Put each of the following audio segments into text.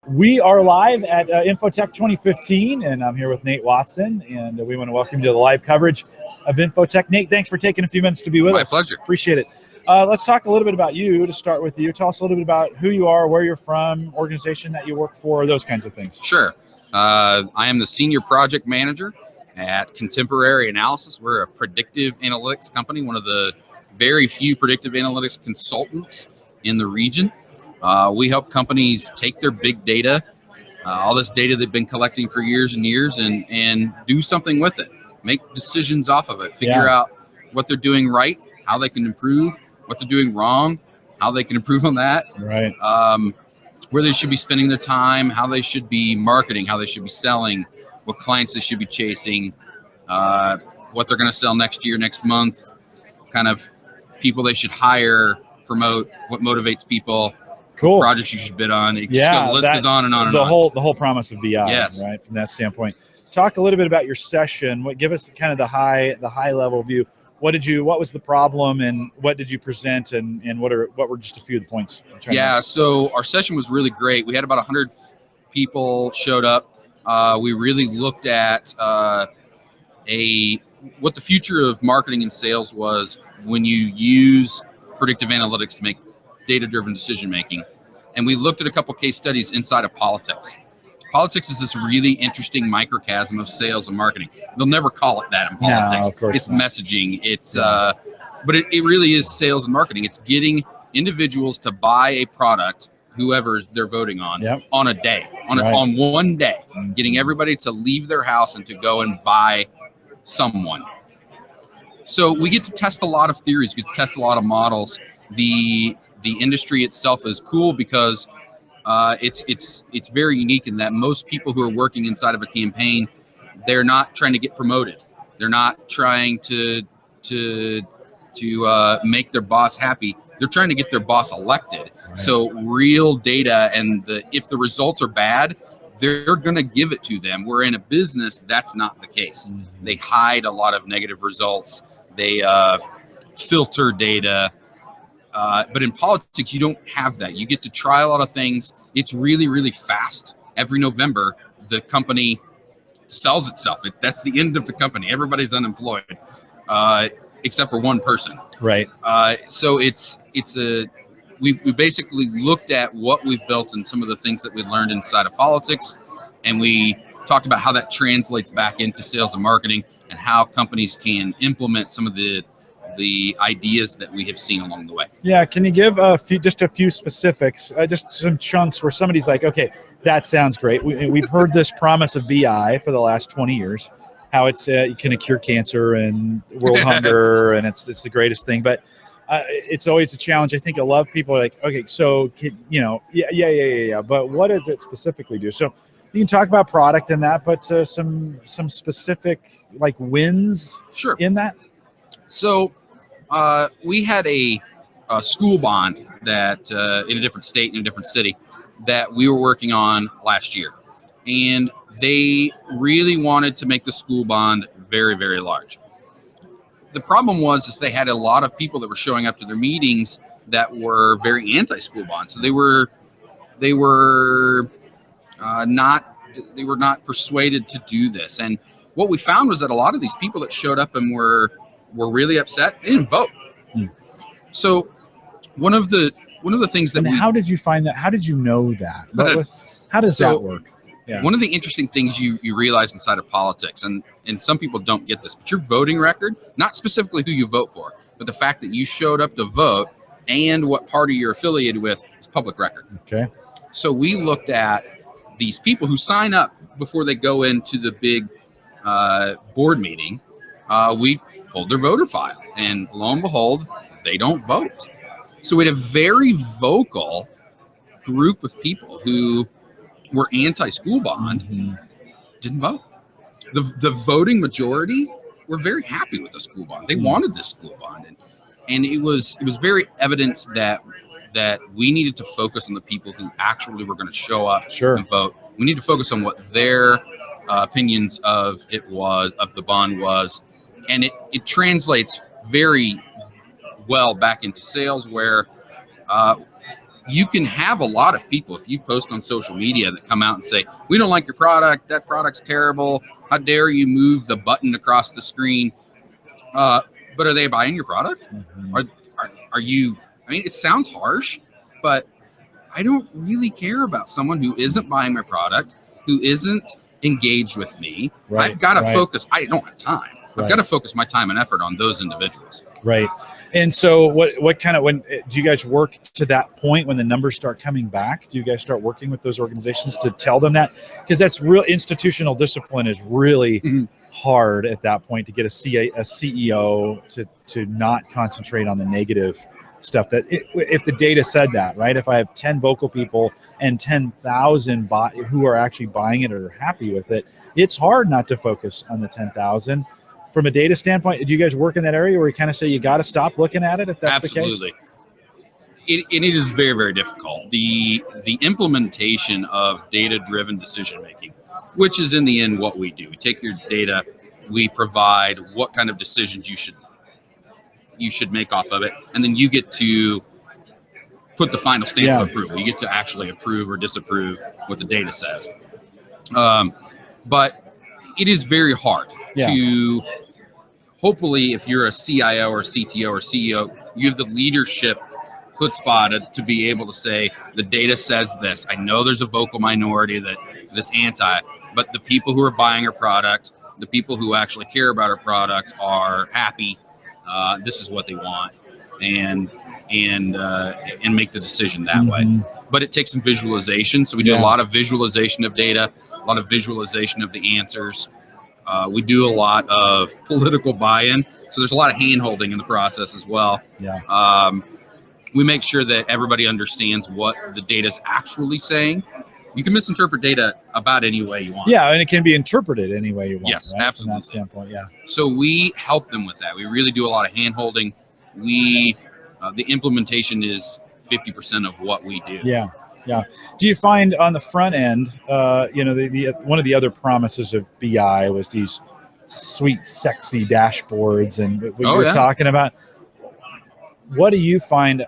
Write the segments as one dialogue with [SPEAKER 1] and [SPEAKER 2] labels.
[SPEAKER 1] We are live at Infotec 2015, and I'm here with Nate Watson, and we want to welcome you to the live coverage of Infotec. Nate, thanks for taking a few minutes to be with us.
[SPEAKER 2] My pleasure.
[SPEAKER 1] Appreciate it. Let's talk a little bit about you to start with you. Tell us a little bit about who you are, where you're from, organization that you work for, those kinds of things.
[SPEAKER 2] Sure. I am the Senior Project Manager at Contemporary Analysis. We're a predictive analytics company, one of the very few predictive analytics consultants in the region. We help companies take their big data, all this data they've been collecting for years and years, and do something with it. Make decisions off of it. Figure out what they're doing right, how they can improve, what they're doing wrong, how they can improve on that.
[SPEAKER 1] Right.
[SPEAKER 2] Where they should be spending their time, how they should be marketing, how they should be selling, what clients they should be chasing, what they're going to sell next year, next month, kind of people they should hire, promote, what motivates people.
[SPEAKER 1] Cool.
[SPEAKER 2] Projects you should bid on. The list goes on and on and on.
[SPEAKER 1] The whole promise of BI,
[SPEAKER 2] yes.
[SPEAKER 1] Right? From that standpoint. Talk a little bit about your session. Give us kind of the high level view. What was the problem, and what did you present, and what were just a few of the points?
[SPEAKER 2] Yeah, so our session was really great. We had about 100 people showed up. We really looked at what the future of marketing and sales was when you use predictive analytics to make data-driven decision-making. And we looked at a couple case studies inside of politics. Politics is this really interesting microcosm of sales and marketing. They'll never call it that in politics.
[SPEAKER 1] No, of course
[SPEAKER 2] it's
[SPEAKER 1] not.
[SPEAKER 2] Messaging. It's but it really is sales and marketing. It's getting individuals to buy a product, whoever they're voting on, on a day, on one day, getting everybody to leave their house and to go and buy someone. So we get to test a lot of theories. We get to test a lot of models. The industry itself is cool because it's very unique in that most people who are working inside of a campaign, they're not trying to get promoted. They're not trying to make their boss happy. They're trying to get their boss elected. Right. So real data, and if the results are bad, they're going to give it to them. Where in a business, that's not the case. Mm-hmm. They hide a lot of negative results. They filter data. But in politics, you don't have that. You get to try a lot of things. It's really, really fast. Every November, the company sells itself. That's the end of the company. Everybody's unemployed, except for one person.
[SPEAKER 1] Right.
[SPEAKER 2] So we basically looked at what we've built and some of the things that we learned inside of politics, and we talked about how that translates back into sales and marketing, and how companies can implement some of the ideas that we have seen along the way.
[SPEAKER 1] Yeah, can you give just a few specifics, just some chunks where somebody's like, okay, that sounds great. We've heard this promise of BI for the last 20 years, how it's you can cure cancer and world hunger, and it's the greatest thing. But it's always a challenge. I think a lot of people are like, okay, so yeah. But what does it specifically do? So you can talk about product and that, but some specific like wins in that.
[SPEAKER 2] So we had a school bond that in a different state, in a different city, that we were working on last year. And they really wanted to make the school bond very, very large. The problem was they had a lot of people that were showing up to their meetings that were very anti-school bond. So they were not persuaded to do this. And what we found was that a lot of these people that showed up and were really upset, they didn't vote. So one of the things that
[SPEAKER 1] how did you find that? How did you know that? How does that work? Yeah.
[SPEAKER 2] One of the interesting things you realize inside of politics, and some people don't get this, but your voting record, not specifically who you vote for, but the fact that you showed up to vote and what party you're affiliated with is public record.
[SPEAKER 1] Okay.
[SPEAKER 2] So we looked at these people who sign up before they go into the big board meeting. We pulled their voter file, and lo and behold, they don't vote. So we had a very vocal group of people who were anti-school bond, didn't vote. The voting majority were very happy with the school bond. They wanted this school bond, and it was very evident that we needed to focus on the people who actually were going to show up and vote. We need to focus on what their opinions of the bond was, and it translates very well back into sales, where you can have a lot of people, if you post on social media, that come out and say, we don't like your product, that product's terrible, how dare you move the button across the screen. But are they buying your product? Are you, I mean, it sounds harsh, but I don't really care about someone who isn't buying my product, who isn't engaged with me.
[SPEAKER 1] Right,
[SPEAKER 2] I've got to
[SPEAKER 1] right.
[SPEAKER 2] focus. I don't have time. I've
[SPEAKER 1] Right.
[SPEAKER 2] got to focus my time and effort on those individuals.
[SPEAKER 1] Right. And so what kind of, when do you guys work to that point when the numbers start coming back? Do you guys start working with those organizations to tell them that? Because that's real, institutional discipline is really hard at that point to get a CEO to not concentrate on the negative stuff. That if the data said that, right? If I have 10 vocal people and 10,000 who are actually buying it or are happy with it, it's hard not to focus on the 10,000. From a data standpoint, do you guys work in that area where you kind of say you got to stop looking at it if that's
[SPEAKER 2] Absolutely.
[SPEAKER 1] the case?
[SPEAKER 2] It is very, very difficult. The implementation of data-driven decision-making, which is in the end what we do. We take your data, we provide what kind of decisions you should make off of it, and then you get to put the final stamp of approval. You get to actually approve or disapprove what the data says. But it is very hard to, hopefully, if you're a CIO or CTO or CEO, you have the leadership chutzpah to be able to say, the data says this. I know there's a vocal minority that is anti, but the people who are buying our product, the people who actually care about our product are happy. This is what they want, and make the decision that way. But it takes some visualization. So we do a lot of visualization of data, a lot of visualization of the answers. We do a lot of political buy-in. So there's a lot of hand-holding in the process as well. We make sure that everybody understands what the data is actually saying. You can misinterpret data about any way you want.
[SPEAKER 1] Yeah, and it can be interpreted any way you want.
[SPEAKER 2] Yes,
[SPEAKER 1] right?
[SPEAKER 2] absolutely.
[SPEAKER 1] From that standpoint,
[SPEAKER 2] So we help them with that. We really do a lot of hand-holding. The implementation is 50% of what we do.
[SPEAKER 1] Yeah. Do you find on the front end, one of the other promises of BI was these sweet, sexy dashboards and what you were talking about? What do you find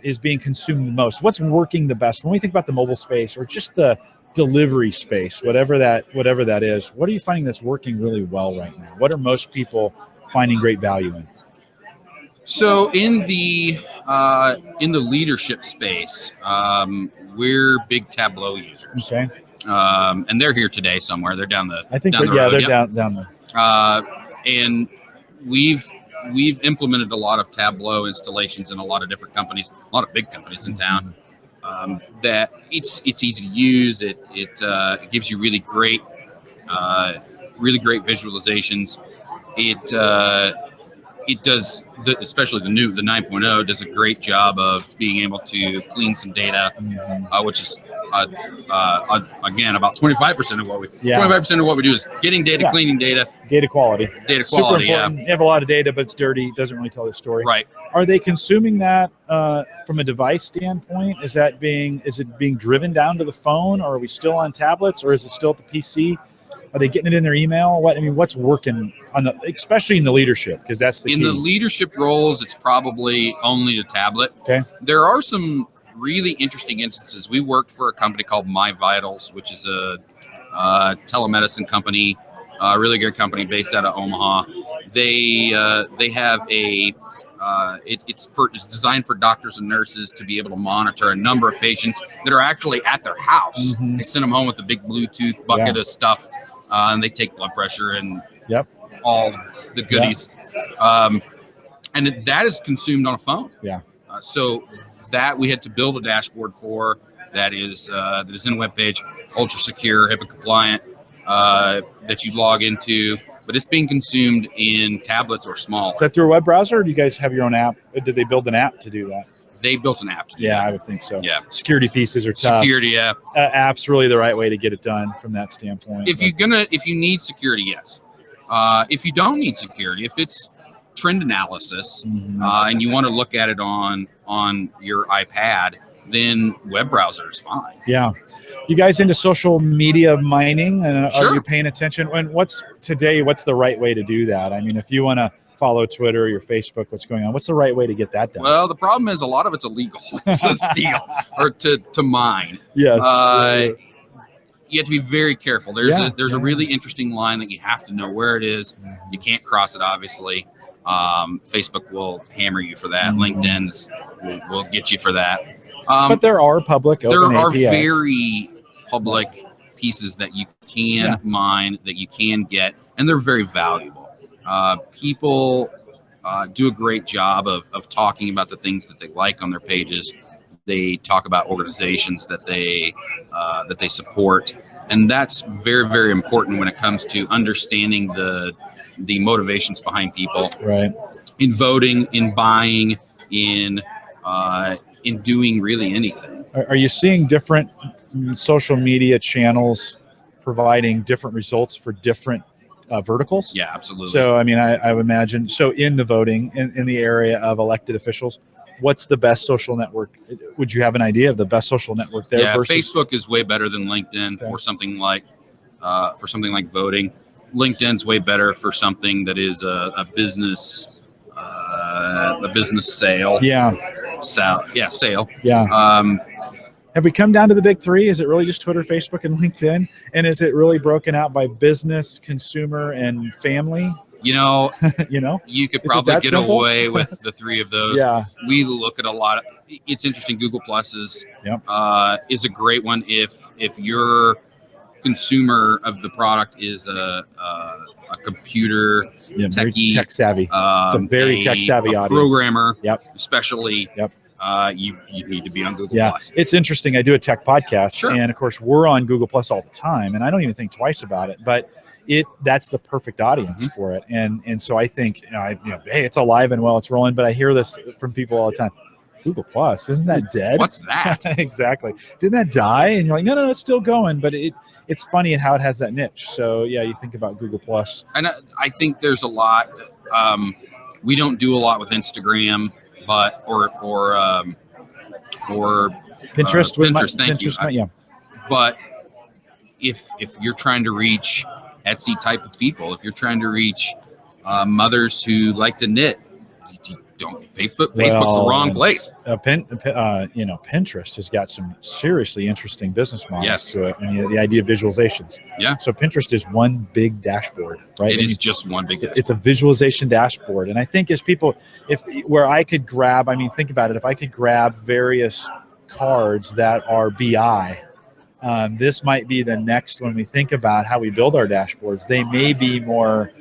[SPEAKER 1] is being consumed the most? What's working the best when we think about the mobile space or just the delivery space, whatever that is? What are you finding that's working really well right now? What are most people finding great value in?
[SPEAKER 2] So in the leadership space, we're big Tableau users.
[SPEAKER 1] Okay.
[SPEAKER 2] And they're here today somewhere. They're down the.
[SPEAKER 1] I think
[SPEAKER 2] down
[SPEAKER 1] they're
[SPEAKER 2] the road.
[SPEAKER 1] down there.
[SPEAKER 2] And we've implemented a lot of Tableau installations in a lot of different companies, a lot of big companies in town. That it's easy to use. It gives you really great visualizations. It does, especially the 9.0 does a great job of being able to clean some data, which is again about 25% of what we 25% of what we do is getting data, cleaning data,
[SPEAKER 1] data quality.
[SPEAKER 2] Super important.
[SPEAKER 1] You have a lot of data, but it's dirty. It doesn't really tell the story.
[SPEAKER 2] Right.
[SPEAKER 1] Are they consuming that from a device standpoint? Is it being driven down to the phone, or are we still on tablets, or is it still at the PC? Are they getting it in their email? What's working especially in the leadership? Because that's the key.
[SPEAKER 2] In the leadership roles, it's probably only a tablet.
[SPEAKER 1] Okay.
[SPEAKER 2] There are some really interesting instances. We worked for a company called My Vitals, which is a telemedicine company, a really good company based out of Omaha. They have it's designed for doctors and nurses to be able to monitor a number of patients that are actually at their house. They send them home with a big Bluetooth bucket of stuff, and they take blood pressure and all the goodies. And that is consumed on a phone. So that we had to build a dashboard for that is in a web page, ultra secure, HIPAA compliant, that you log into, but it's being consumed in tablets or small.
[SPEAKER 1] Is that through a web browser, or do you guys have your own app? Did they build an app to do that?
[SPEAKER 2] They built an app to do that.
[SPEAKER 1] I would think so.
[SPEAKER 2] Yeah.
[SPEAKER 1] Security pieces are tough.
[SPEAKER 2] Security,
[SPEAKER 1] app's really the right way to get it done from that standpoint.
[SPEAKER 2] If you need security, yes. If you don't need security, if it's trend analysis and you want to look at it on your iPad, then web browser is fine.
[SPEAKER 1] Yeah. You guys into social media mining, and
[SPEAKER 2] Sure.
[SPEAKER 1] are you paying attention? What's the right way to do that? If you want to follow Twitter, your Facebook, what's going on? What's the right way to get that done?
[SPEAKER 2] Well, the problem is a lot of it's illegal to steal or to mine.
[SPEAKER 1] Yes.
[SPEAKER 2] You have to be very careful. There's a really interesting line that you have to know where it is. You can't cross it, obviously. Facebook will hammer you for that. LinkedIn will get you for that.
[SPEAKER 1] But there are public open
[SPEAKER 2] There are
[SPEAKER 1] APIs.
[SPEAKER 2] very public pieces that you can mine, that you can get, and they're very valuable. People do a great job of talking about the things that they like on their pages. They talk about organizations that they support, and that's very, very important when it comes to understanding the motivations behind people.
[SPEAKER 1] Right.
[SPEAKER 2] In voting, in buying, in doing really anything.
[SPEAKER 1] Are you seeing different social media channels providing different results for different verticals?
[SPEAKER 2] Yeah, absolutely.
[SPEAKER 1] So, I mean, I would imagine, so in the voting, in the area of elected officials, what's the best social network? Would you have an idea of the best social network there?
[SPEAKER 2] Yeah,
[SPEAKER 1] versus
[SPEAKER 2] Facebook is way better than LinkedIn for something like voting. LinkedIn's way better for something that is a business sale. Sale.
[SPEAKER 1] Yeah. Have we come down to the big three? Is it really just Twitter, Facebook, and LinkedIn? And is it really broken out by business, consumer, and family?
[SPEAKER 2] You know,
[SPEAKER 1] you
[SPEAKER 2] could probably get away with the three of those.
[SPEAKER 1] Yeah.
[SPEAKER 2] We look at a lot of. It's interesting. Google Plus is a great one if your consumer of the product is a computer techie,
[SPEAKER 1] tech savvy. It's a very tech savvy audience.
[SPEAKER 2] Programmer,
[SPEAKER 1] especially.
[SPEAKER 2] You need to be on Google Plus.
[SPEAKER 1] It's interesting. I do a tech podcast,
[SPEAKER 2] Sure.
[SPEAKER 1] and of course, we're on Google Plus all the time, and I don't even think twice about it. But that's the perfect audience for it, and so I think hey, it's alive and well, it's rolling. But I hear this from people all the time. Google Plus, isn't that dead?
[SPEAKER 2] What's that?
[SPEAKER 1] Exactly. Didn't that die? And you're like, no, it's still going. But it's funny how it has that niche. So yeah, you think about Google Plus.
[SPEAKER 2] And I think there's a lot. We don't do a lot with Instagram, but or
[SPEAKER 1] Pinterest.
[SPEAKER 2] Thank you.
[SPEAKER 1] Yeah.
[SPEAKER 2] But if you're trying to reach Etsy type of people, if you're trying to reach mothers who like to knit, Facebook's the wrong place.
[SPEAKER 1] Pinterest has got some seriously interesting business models to it, and the idea of visualizations.
[SPEAKER 2] Yeah.
[SPEAKER 1] So Pinterest is one big dashboard, right?
[SPEAKER 2] It is just one big dashboard.
[SPEAKER 1] It's a visualization dashboard, and I think as people, where I could grab, think about it. If I could grab various cards that are BI, this might be the next when we think about how we build our dashboards. They may be more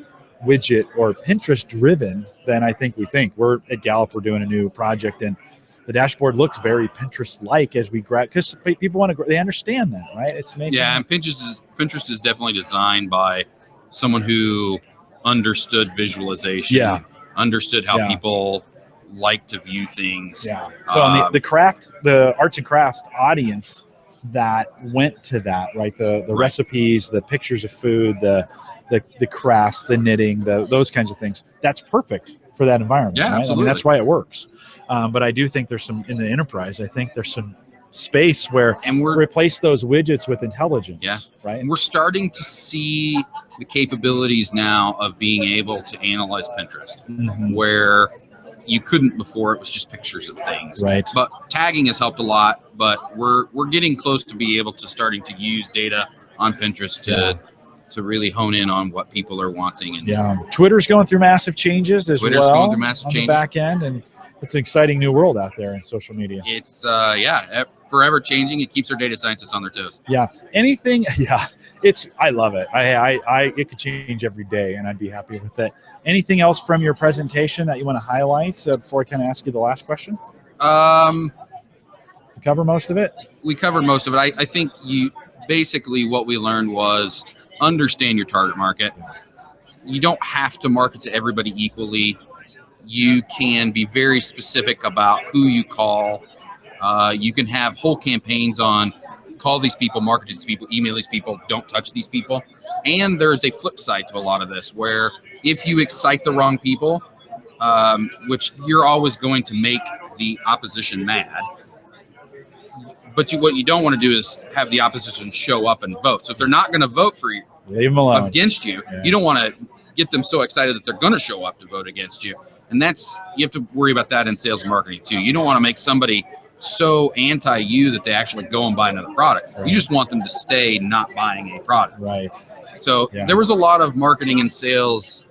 [SPEAKER 1] widget or Pinterest driven than I think we think. We're at Gallup, we're doing a new project, and the dashboard looks very Pinterest like as we grab, because people they understand that, right? It's making
[SPEAKER 2] and Pinterest is definitely designed by someone who understood visualization, understood how people like to view things.
[SPEAKER 1] Well, and the arts and crafts audience that went to that, right? The recipes, the pictures of food, the crafts, the knitting, those kinds of things. That's perfect for that environment.
[SPEAKER 2] Yeah,
[SPEAKER 1] right?
[SPEAKER 2] absolutely.
[SPEAKER 1] That's why it works. But I do think there's some in the enterprise. I think there's some space where we replace those widgets with intelligence.
[SPEAKER 2] Yeah,
[SPEAKER 1] right.
[SPEAKER 2] And we're starting to see the capabilities now of being able to analyze Pinterest, where you couldn't before. It was just pictures of things.
[SPEAKER 1] Right.
[SPEAKER 2] But tagging has helped a lot. But we're getting close to be able to starting to use data on Pinterest to really hone in on what people are wanting. And
[SPEAKER 1] Twitter's going through massive changes as
[SPEAKER 2] Twitter's
[SPEAKER 1] well
[SPEAKER 2] going through massive
[SPEAKER 1] on
[SPEAKER 2] changes.
[SPEAKER 1] the back end, and it's an exciting new world out there in social media.
[SPEAKER 2] It's forever changing. It keeps our data scientists on their toes.
[SPEAKER 1] I love it. It could change every day, and I'd be happy with it. Anything else from your presentation that you want to highlight before I kind of ask you the last question? We cover most of it.
[SPEAKER 2] We covered most of it. I think basically what we learned was understand your target market. You don't have to market to everybody equally. You can be very specific about who you call. You can have whole campaigns on call these people, market to these people, email these people, don't touch these people. And there's a flip side to a lot of this where if you excite the wrong people, which you're always going to make the opposition mad, but what you don't want to do is have the opposition show up and vote. So if they're not going to vote for you,
[SPEAKER 1] leave them alone.
[SPEAKER 2] Against you, you don't want to get them so excited that they're going to show up to vote against you. And you have to worry about that in sales and marketing too. You don't want to make somebody so anti you that they actually go and buy another product.
[SPEAKER 1] Right.
[SPEAKER 2] You just want them to stay not buying a product.
[SPEAKER 1] Right.
[SPEAKER 2] So there was a lot of marketing and sales.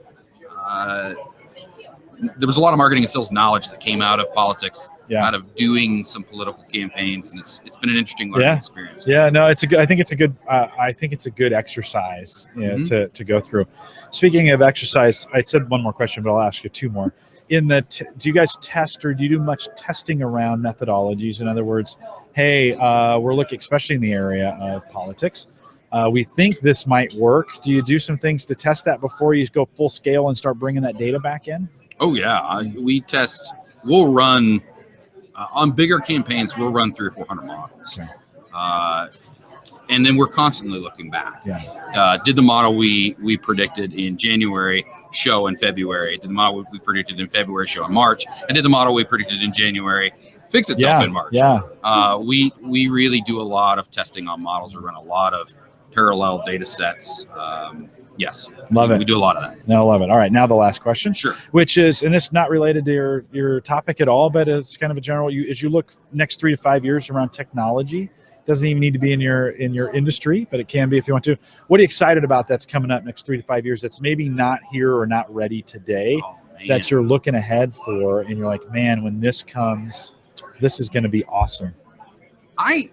[SPEAKER 2] There was a lot of marketing and sales knowledge that came out of politics, out of doing some political campaigns, and it's been an interesting learning experience.
[SPEAKER 1] Yeah, no, it's a good. I think it's a good exercise to go through. Speaking of exercise, I said one more question, but I'll ask you two more. Do you guys test, or do you do much testing around methodologies? In other words, hey, we're looking, especially in the area of politics. We think this might work. Do you do some things to test that before you go full scale and start bringing that data back in?
[SPEAKER 2] Oh yeah, we test. We'll run on bigger campaigns. We'll run 300 or 400 models, and then we're constantly looking back. Did the model we predicted in January show in February? Did the model we predicted in February show in March? And did the model we predicted in January fix itself in March? We really do a lot of testing on models. We run a lot of parallel data sets. Yes.
[SPEAKER 1] Love it.
[SPEAKER 2] We do a lot of that.
[SPEAKER 1] No, love it. All right. Now the last question.
[SPEAKER 2] Sure.
[SPEAKER 1] Which is, and this is not related to your topic at all, but it's kind of a general, as you look next 3 to 5 years around technology, doesn't even need to be in your industry, but it can be if you want to. What are you excited about that's coming up next 3 to 5 years that's maybe not here or not ready today that you're looking ahead for, and you're like, man, when this comes, this is going to be awesome?
[SPEAKER 2] I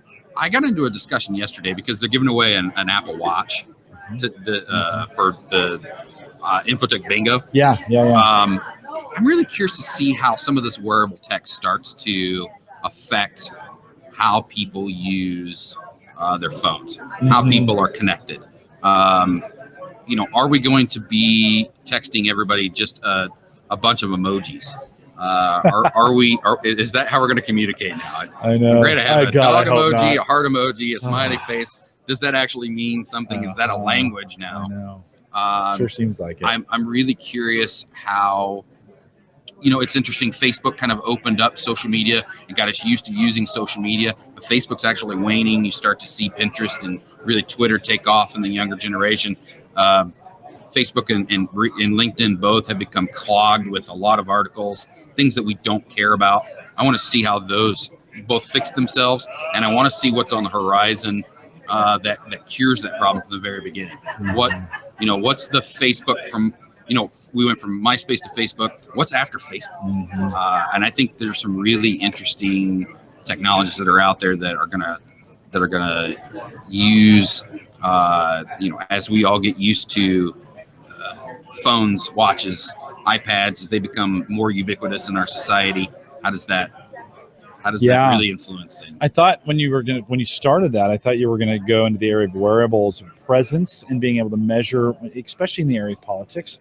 [SPEAKER 2] got into a discussion yesterday because they're giving away an Apple Watch for the Infotec bingo. I'm really curious to see how some of this wearable tech starts to affect how people use their phones, how people are connected. Are we going to be texting everybody just a bunch of emojis? Is that how we're going to communicate now?
[SPEAKER 1] I know.
[SPEAKER 2] Great to have a dog emoji, a heart emoji, a smiley face. Does that actually mean something? Is that a language now?
[SPEAKER 1] I know. Sure seems like it.
[SPEAKER 2] I'm really curious how, it's interesting. Facebook kind of opened up social media and got us used to using social media, but Facebook's actually waning. You start to see Pinterest and really Twitter take off in the younger generation. Facebook and LinkedIn both have become clogged with a lot of articles, things that we don't care about. I want to see how those both fix themselves, and I want to see what's on the horizon that cures that problem from the very beginning. What's the Facebook from, we went from MySpace to Facebook. What's after Facebook? And I think there's some really interesting technologies that are out there that are gonna use, as we all get used to phones, watches, iPads, as they become more ubiquitous in our society. How does that really influence things?
[SPEAKER 1] I thought when you started that, I thought you were going to go into the area of wearables, presence, and being able to measure, especially in the area of politics,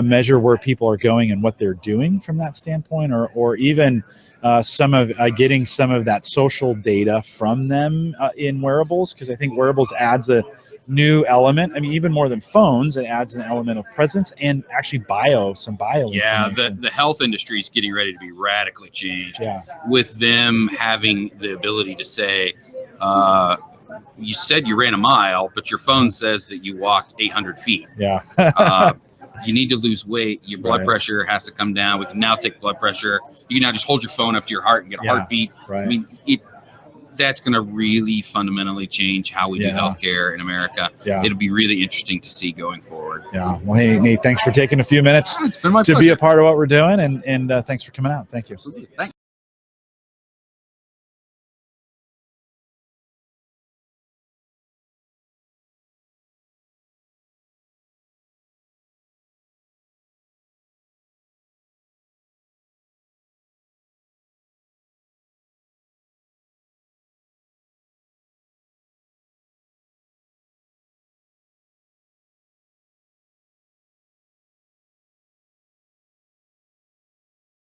[SPEAKER 1] measure where people are going and what they're doing from that standpoint, or even getting some of that social data from them in wearables, because I think wearables adds a new element. I mean, even more than phones, it adds an element of presence and actually some bio.
[SPEAKER 2] Yeah, the health industry is getting ready to be radically changed. With them having the ability to say, you said you ran a mile, but your phone says that you walked 800 feet. You need to lose weight. Your blood pressure has to come down. We can now take blood pressure. You can now just hold your phone up to your heart and get a heartbeat. I mean, that's going to really fundamentally change how we do healthcare in America. It'll be really interesting to see going forward.
[SPEAKER 1] Well, hey, Nate, thanks for taking a few minutes
[SPEAKER 2] it's been my
[SPEAKER 1] to
[SPEAKER 2] pleasure.
[SPEAKER 1] Be a part of what we're doing, and thanks for coming out. Thank you.
[SPEAKER 2] Absolutely. Thanks.